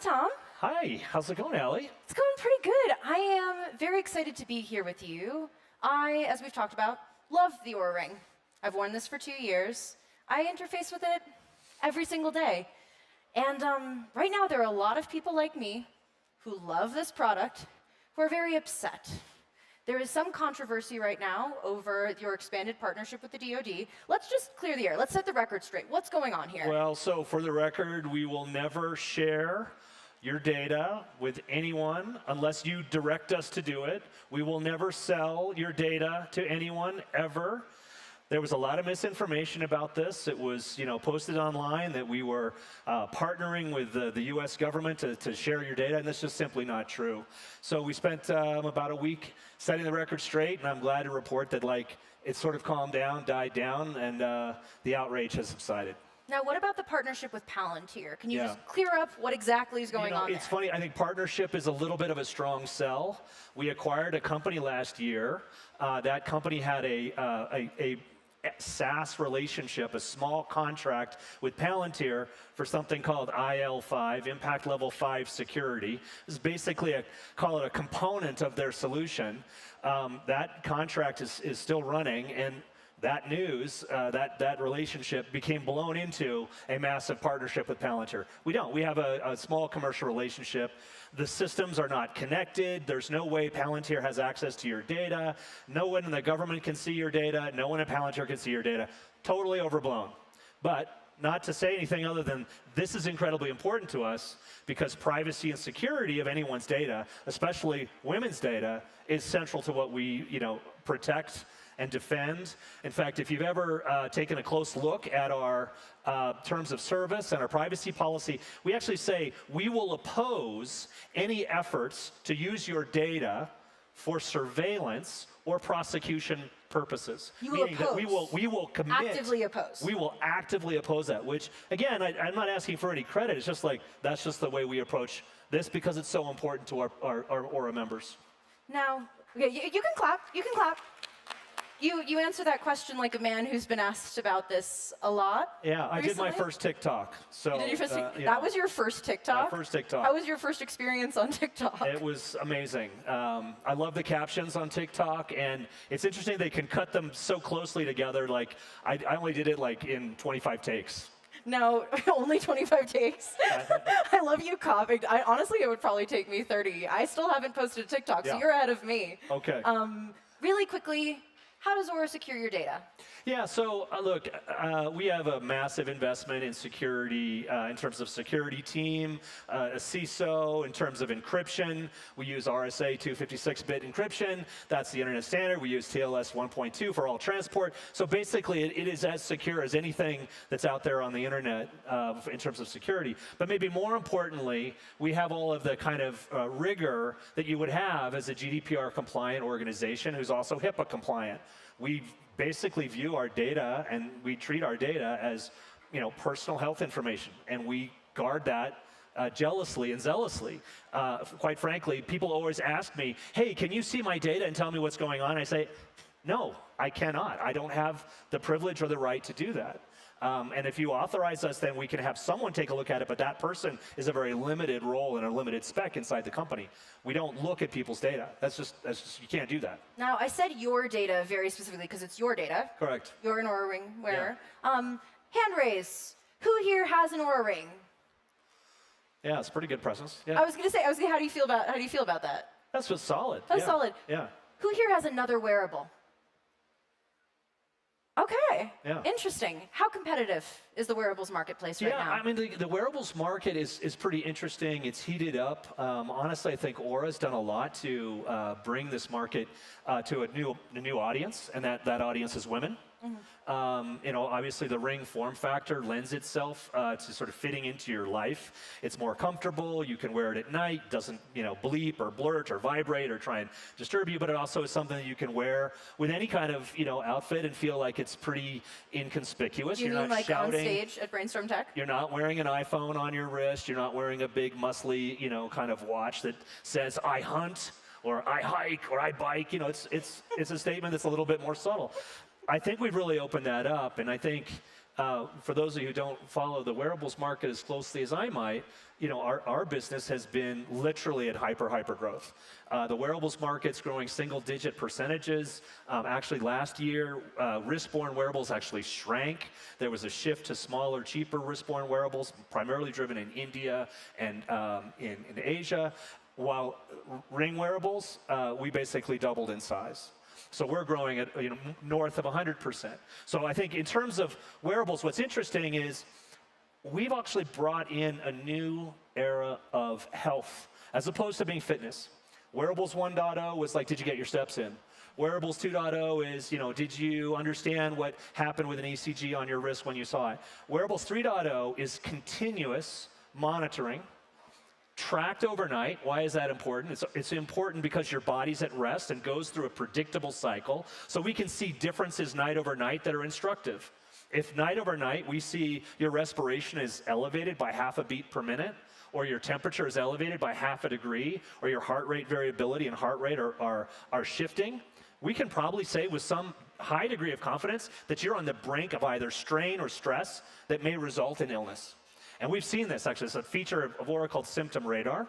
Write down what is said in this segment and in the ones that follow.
Tom. Hi, how's it going, Allie? It's going pretty good. I am very excited to be here with you. I, as we've talked about, love the Oura Ring. I've worn this for 2 years. I interface with it every single day. And right now, there are a lot of people like me who love this product who are very upset. There is some controversy right now over your expanded partnership with the DoD. Let's just clear the air. Let's set the record straight. What's going on here? Well, so for the record, we will never share your data with anyone unless you direct us to do it. We will never sell your data to anyone, ever. There was a lot of misinformation about this. It was, posted online that we were partnering with the U.S. government to share your data, and that's just simply not true. So we spent about a week setting the record straight, and I'm glad to report that it sort of calmed down, died down, and the outrage has subsided. Now, what about the partnership with Palantir? Can you just clear up what exactly is going on there? It's funny. I think partnership is a little bit of a strong sell. We acquired a company last year. That company had a SaaS relationship, a small contract with Palantir for something called IL5, Impact Level 5 Security. This is basically call it a component of their solution. That contract is still running, and that news, that relationship became blown into a massive partnership with Palantir. We don't. We have a small commercial relationship. The systems are not connected. There's no way Palantir has access to your data. No one in the government can see your data. No one at Palantir can see your data. Totally overblown. But not to say anything other than this is incredibly important to us because privacy and security of anyone's data, especially women's data, is central to what we protect and defend. In fact, if you've ever taken a close look at our terms of service and our privacy policy, we actually say we will oppose any efforts to use your data for surveillance or prosecution purposes. Meaning that we will commit. Actively oppose. We will actively oppose that, which, again, I'm not asking for any credit. It's just that's just the way we approach this because it's so important to our Oura members. Now, okay, you can clap. You can clap. You answer that question like a man who's been asked about this a lot. Yeah, I did my first TikTok. So you did your first that was your first TikTok? My first TikTok. How was your first experience on TikTok? It was amazing. I love the captions on TikTok, and it's interesting they can cut them so closely together. I only did it in 25 takes. No, only 25 takes. I love you copying. Honestly, it would probably take me 30. I still haven't posted a TikTok, so you're ahead of me. Okay. Really quickly, how does Oura secure your data? Yeah, so look, we have a massive investment in security in terms of security team, a CISO, in terms of encryption. We use RSA 256-bit encryption. That's the internet standard. We use TLS 1.2 for all transport. So basically, it is as secure as anything that's out there on the internet in terms of security. But maybe more importantly, we have all of the kind of rigor that you would have as a GDPR-compliant organization who's also HIPAA compliant. We basically view our data and we treat our data as personal health information, and we guard that jealously and zealously. Quite frankly, people always ask me, hey, can you see my data and tell me what's going on? I say, no, I cannot. I don't have the privilege or the right to do that. And if you authorize us, then we can have someone take a look at it, but that person is a very limited role and a limited spec inside the company. We don't look at people's data. That's just you can't do that. Now, I said your data very specifically because it's your data. Correct. You're an Oura Ring wearer. Yeah. Hand raise. Who here has an Oura Ring? Yeah, it's a pretty good presence. Yeah. I was going to say, how do you feel about that? That's just solid. That's solid. Yeah. Who here has another wearable? Okay. Yeah. Interesting. How competitive is the wearables marketplace right now? Yeah, I mean, the wearables market is pretty interesting. It's heated up. Honestly, I think Oura's done a lot to bring this market to a new audience, and that audience is women. Mm-hmm. Obviously the Ring form factor lends itself to sort of fitting into your life. It's more comfortable. You can wear it at night. Doesn't bleep or blurt or vibrate or try and disturb you. But it also is something that you can wear with any kind of outfit and feel like it's pretty inconspicuous. You You're mean not like shouting. On stage at Brainstorm Tech? You're not wearing an iPhone on your wrist. You're not wearing a big muscly kind of watch that says I hunt or I hike or I bike. It's a statement that's a little bit more subtle. I think we've really opened that up, and I think for those of you who don't follow the wearables market as closely as I might, our business has been literally at hyper growth. The wearables market's growing single-digit percentages. Actually, last year, wrist-borne wearables actually shrank. There was a shift to smaller, cheaper wrist-borne wearables, primarily driven in India and in Asia, while ring wearables, we basically doubled in size. So we're growing at north of 100%. So I think in terms of wearables, what's interesting is we've actually brought in a new era of health as opposed to being fitness. Wearables 1.0 was like, did you get your steps in? Wearables 2.0 is, did you understand what happened with an ECG on your wrist when you saw it? Wearables 3.0 is continuous monitoring, tracked overnight. Why is that important? It's important because your body's at rest and goes through a predictable cycle. So we can see differences night over night that are instructive. If night over night we see your respiration is elevated by half a beat per minute, or your temperature is elevated by half a degree, or your heart rate variability and heart rate are shifting, we can probably say with some high degree of confidence that you're on the brink of either strain or stress that may result in illness. And we've seen this, actually. It's a feature of ŌURA called Symptom Radar.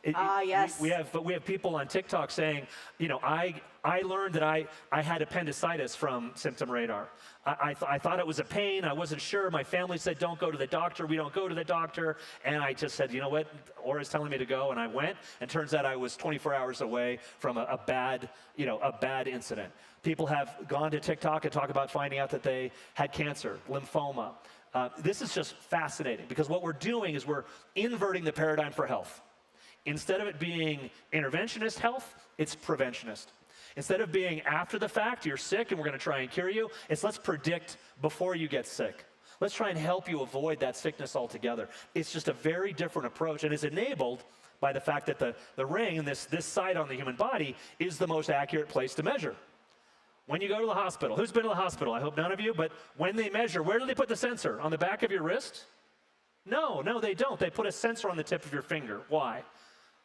Yes. We have people on TikTok saying, I learned that I had appendicitis from Symptom Radar. I thought it was a pain. I wasn't sure. My family said, don't go to the doctor. We don't go to the doctor. And I just said, you know what? ŌURA's telling me to go. And I went. And turns out I was 24 hours away from a bad incident. People have gone to TikTok and talk about finding out that they had cancer, lymphoma. This is just fascinating because what we're doing is we're inverting the paradigm for health. Instead of it being interventionist health, it's preventionist. Instead of being after the fact, you're sick and we're going to try and cure you, it's let's predict before you get sick. Let's try and help you avoid that sickness altogether. It's just a very different approach and is enabled by the fact that the ring and this site on the human body is the most accurate place to measure. When you go to the hospital, who's been to the hospital? I hope none of you, but when they measure, where do they put the sensor? On the back of your wrist? No, they don't. They put a sensor on the tip of your finger. Why?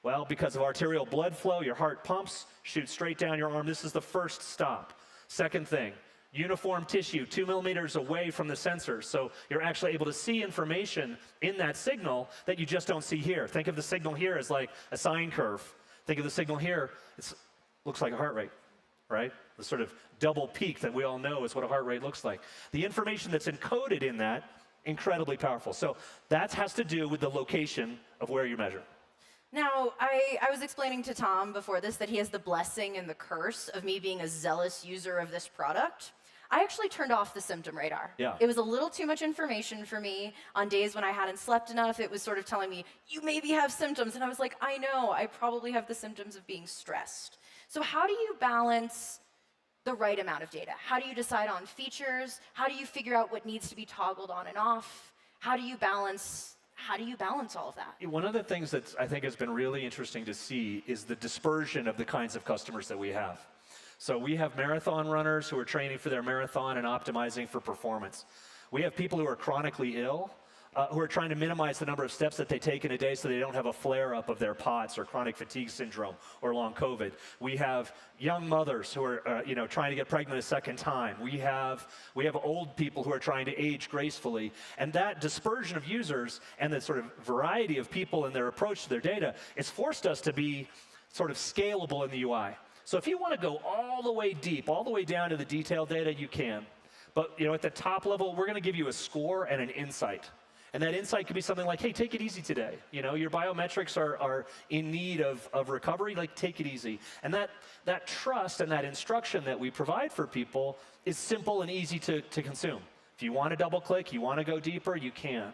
Well, because of arterial blood flow, your heart pumps, shoots straight down your arm. This is the first stop. Second thing, uniform tissue 2 millimeters away from the sensor. So you're actually able to see information in that signal that you just don't see here. Think of the signal here as like a sine curve. Think of the signal here, it looks like a heart rate, right? The sort of double peak that we all know is what a heart rate looks like. The information that's encoded in that, incredibly powerful. So that has to do with the location of where you measure. Now, I was explaining to Tom before this that he has the blessing and the curse of me being a zealous user of this product. I actually turned off the symptom radar. Yeah. It was a little too much information for me. On days when I hadn't slept enough, it was sort of telling me, you maybe have symptoms. And I was like, I know, I probably have the symptoms of being stressed. So how do you balance the right amount of data? How do you decide on features? How do you figure out what needs to be toggled on and off? How do you balance all of that? One of the things that I think has been really interesting to see is the dispersion of the kinds of customers that we have. So we have marathon runners who are training for their marathon and optimizing for performance. We have people who are chronically ill, who are trying to minimize the number of steps that they take in a day so they don't have a flare-up of their POTS or chronic fatigue syndrome or long COVID. We have young mothers who are trying to get pregnant a second time. We have old people who are trying to age gracefully. And that dispersion of users and the sort of variety of people and their approach to their data has forced us to be sort of scalable in the UI. So if you want to go all the way deep, all the way down to the detailed data, you can. But at the top level, we're going to give you a score and an insight. And that insight could be something like, hey, take it easy today. Your biometrics are in need of recovery, like take it easy. And that trust and that instruction that we provide for people is simple and easy to consume. If you want to double click, you want to go deeper, you can.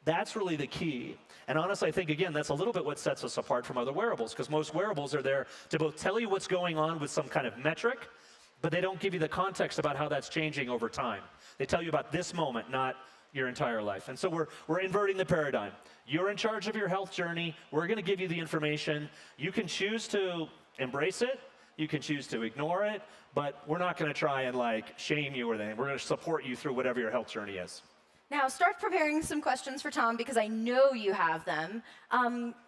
That's really the key. And honestly, I think, again, that's a little bit what sets us apart from other wearables, because most wearables are there to both tell you what's going on with some kind of metric, but they don't give you the context about how that's changing over time. They tell you about this moment, not your entire life. And so we're inverting the paradigm. You're in charge of your health journey. We're going to give you the information. You can choose to embrace it. You can choose to ignore it, but we're not going to try and shame you or anything. We're going to support you through whatever your health journey is. Now, start preparing some questions for Tom because I know you have them.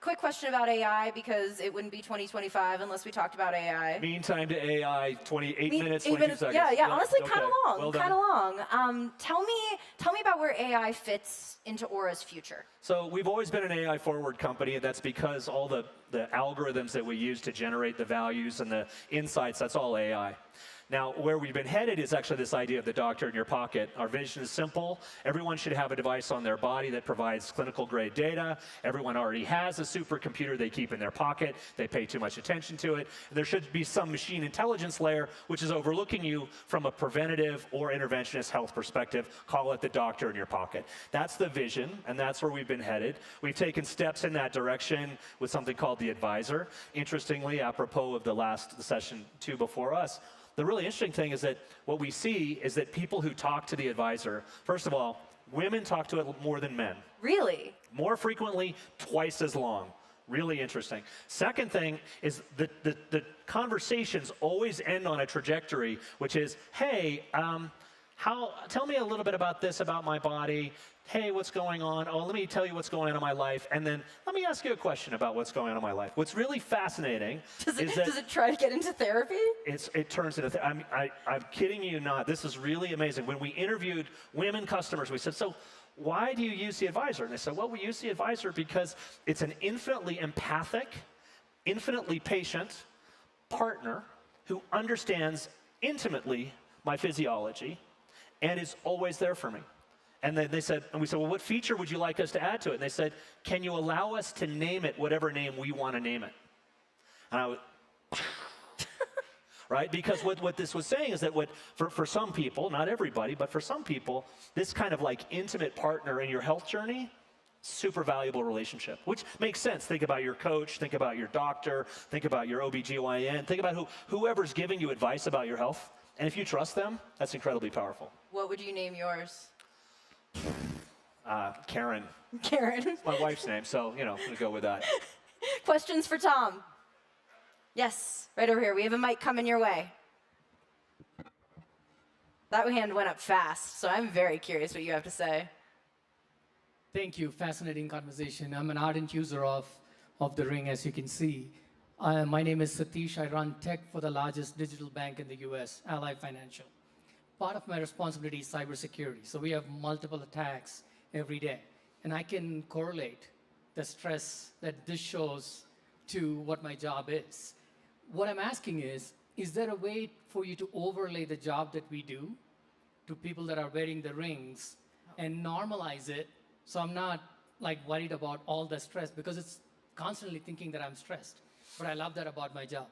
Quick question about AI because it wouldn't be 2025 unless we talked about AI. Mean time to AI, 28 minutes, 22 seconds. Yeah, honestly, okay. kind of long, Well kind of long. Tell me about where AI fits into ŌURA's future. So we've always been an AI-forward company, and that's because all the algorithms that we use to generate the values and the insights, that's all AI. Now, where we've been headed is actually this idea of the doctor in your pocket. Our vision is simple. Everyone should have a device on their body that provides clinical-grade data. Everyone already has a supercomputer they keep in their pocket. They pay too much attention to it. And there should be some machine intelligence layer which is overlooking you from a preventative or interventionist health perspective. Call it the doctor in your pocket. That's the vision, and that's where we've been headed. We've taken steps in that direction with something called the advisor. Interestingly, apropos of the session 2 before us, the really interesting thing is that what we see is that people who talk to the advisor, first of all, women talk to it more than men. Really? More frequently, twice as long. Really interesting. Second thing is the conversations always end on a trajectory, which is, hey, tell me a little bit about this about my body. Hey, what's going on? Oh, let me tell you what's going on in my life. And then let me ask you a question about what's going on in my life. What's really fascinating does it try to get into therapy? It turns into, I'm kidding you not. This is really amazing. When we interviewed women customers, we said, so why do you use the advisor? And they said, well, we use the advisor because it's an infinitely empathic, infinitely patient partner who understands intimately my physiology and is always there for me. And then we said, well, what feature would you like us to add to it? And they said, can you allow us to name it whatever name we want to name it? And I was, right? Because what this was saying is that for some people, not everybody, but for some people, this kind of like intimate partner in your health journey, super valuable relationship, which makes sense. Think about your coach, think about your doctor, think about your OBGYN, think about whoever's giving you advice about your health. And if you trust them, that's incredibly powerful. What would you name yours? Karen. Karen. It's my wife's name, so, I'm going to go with that. Questions for Tom? Yes, right over here. We have a mic coming your way. That hand went up fast, so I'm very curious what you have to say. Thank you. Fascinating conversation. I'm an ardent user of the Ring, as you can see. My name is Satish. I run tech for the largest digital bank in the US, Ally Financial. Part of my responsibility is cybersecurity. So we have multiple attacks every day. And I can correlate the stress that this shows to what my job is. What I'm asking is there a way for you to overlay the job that we do to people that are wearing the rings and normalize it so I'm not like worried about all the stress, because it's constantly thinking that I'm stressed. But I love that about my job.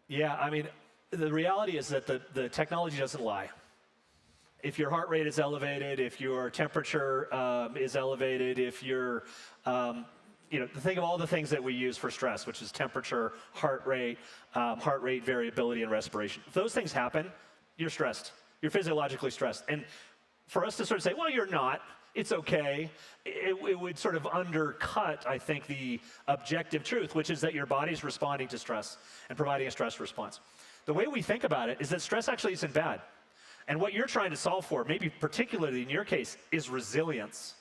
Yeah, I mean, the reality is that the technology doesn't lie. If your heart rate is elevated, if your temperature is elevated, if you're, think of all the things that we use for stress, which is temperature, heart rate variability, and respiration. If those things happen, you're stressed. You're physiologically stressed. And for us to sort of say, well, you're not, it's okay, it would sort of undercut, I think, the objective truth, which is that your body's responding to stress and providing a stress response. The way we think about it is that stress actually isn't bad. And what you're trying to solve for, maybe particularly in your case, is resilience.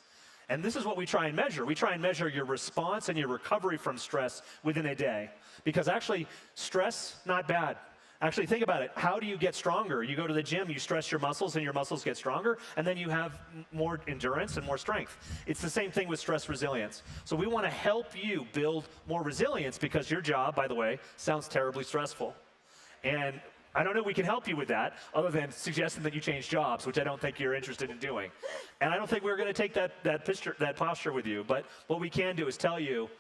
And this is what we try and measure. We try and measure your response and your recovery from stress within a day. Because actually, stress, not bad. Actually, think about it. How do you get stronger? You go to the gym, you stress your muscles, and your muscles get stronger, and then you have more endurance and more strength. It's the same thing with stress resilience. So we want to help you build more resilience because your job, by the way, sounds terribly stressful. And I don't know if we can help you with that, other than suggesting that you change jobs, which I don't think you're interested in doing. And I don't think we're going to take that posture with you. But what we can do is tell you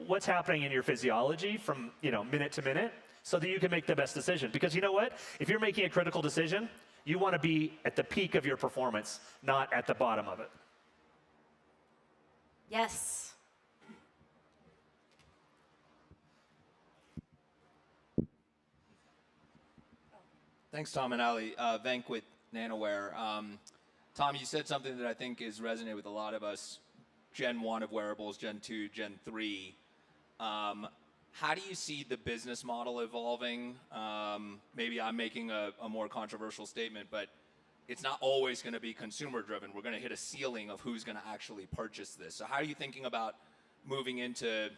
what's happening in your physiology from minute to minute, so that you can make the best decision. Because you know what? If you're making a critical decision, you want to be at the peak of your performance, not at the bottom of it. Yes. Thanks, Tom and Allie. Venk with NanoWear. Tom, you said something that I think is resonated with a lot of us. Gen 1 of wearables, Gen 2, Gen 3. How do you see the business model evolving? Maybe I'm making a more controversial statement, but it's not always going to be consumer driven. We're going to hit a ceiling of who's going to actually purchase this. So how are you thinking about moving into,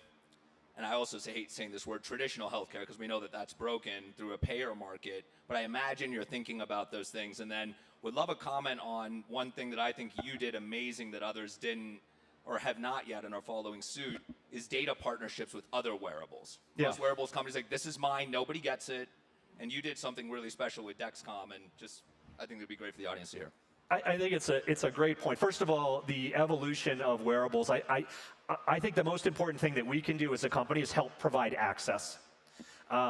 and I also hate saying this word, traditional healthcare, because we know that that's broken through a payer market, but I imagine you're thinking about those things. And then would love a comment on one thing that I think you did amazing that others didn't or have not yet and are following suit, is data partnerships with other wearables. Yeah. Most wearables companies like, this is mine, nobody gets it, and you did something really special with Dexcom, and just, I think it'd be great for the audience to hear. I think it's a great point. First of all, the evolution of wearables, I think the most important thing that we can do as a company is help provide access.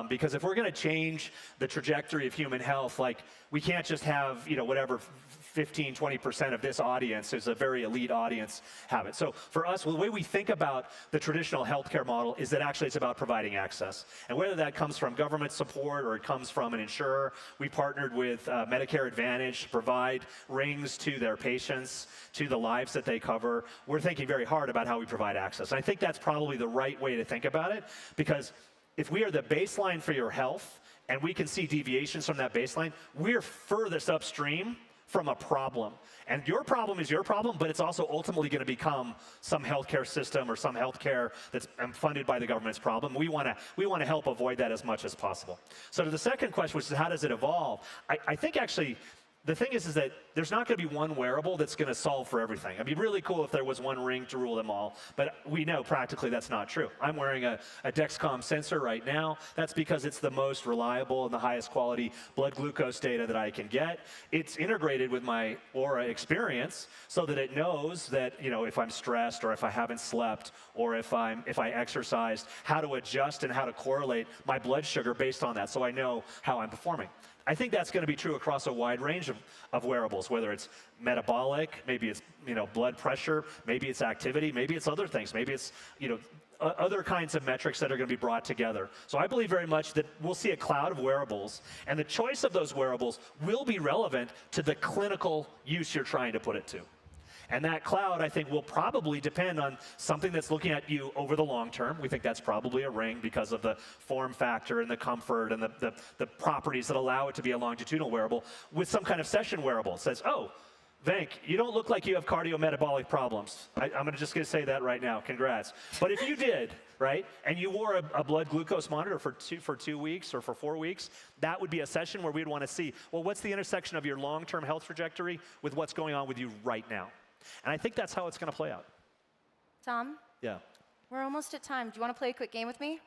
Because if we're going to change the trajectory of human health, like we can't just have, whatever 15, 20% of this audience is a very elite audience have it. So for us, the way we think about the traditional healthcare model is that actually it's about providing access. And whether that comes from government support or it comes from an insurer, we partnered with Medicare Advantage to provide rings to their patients, to the lives that they cover. We're thinking very hard about how we provide access. And I think that's probably the right way to think about it, because if we are the baseline for your health and we can see deviations from that baseline, we're furthest upstream from a problem. And your problem is your problem, but it's also ultimately going to become some healthcare system or some healthcare that's funded by the government's problem. We want to help avoid that as much as possible. So to the second question, which is how does it evolve? I think actually the thing is that there's not going to be one wearable that's going to solve for everything. It'd be really cool if there was one ring to rule them all, but we know practically that's not true. I'm wearing a Dexcom sensor right now. That's because it's the most reliable and the highest quality blood glucose data that I can get. It's integrated with my ŌURA experience so that it knows that, if I'm stressed or if I haven't slept or if I exercised, how to adjust and how to correlate my blood sugar based on that, so I know how I'm performing. I think that's going to be true across a wide range of wearables, whether it's metabolic, maybe it's blood pressure, maybe it's activity, maybe it's other things, maybe it's other kinds of metrics that are going to be brought together. So I believe very much that we'll see a cloud of wearables, and the choice of those wearables will be relevant to the clinical use you're trying to put it to. And that cloud, I think, will probably depend on something that's looking at you over the long term. We think that's probably a ring because of the form factor and the comfort and the properties that allow it to be a longitudinal wearable, with some kind of session wearable. It says, oh, Venk, you don't look like you have cardiometabolic problems. I'm just going to say that right now. Congrats. But if you did, right, and you wore a blood glucose monitor for 2 weeks or for 4 weeks, that would be a session where we'd want to see, well, what's the intersection of your long-term health trajectory with what's going on with you right now? And I think that's how it's going to play out. Tom? Yeah. We're almost at time. Do you want to play a quick game with me?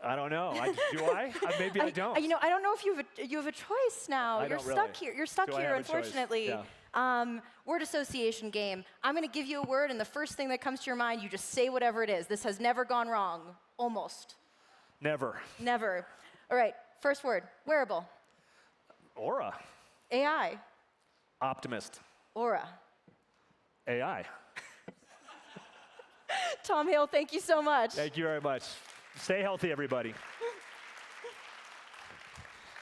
I don't know. Do I? Maybe I don't. I don't know if you have a choice now. I You're don't stuck really. here. You're stuck Do I here, have a choice? unfortunately. Yeah. Word association game. I'm going to give you a word, and the first thing that comes to your mind, you just say whatever it is. This has never gone wrong. Almost. Never. Never. All right. First word. Wearable. ŌURA. AI. Optimist. ŌURA. AI. Tom Hale, thank you so much. Thank you very much. Stay healthy, everybody.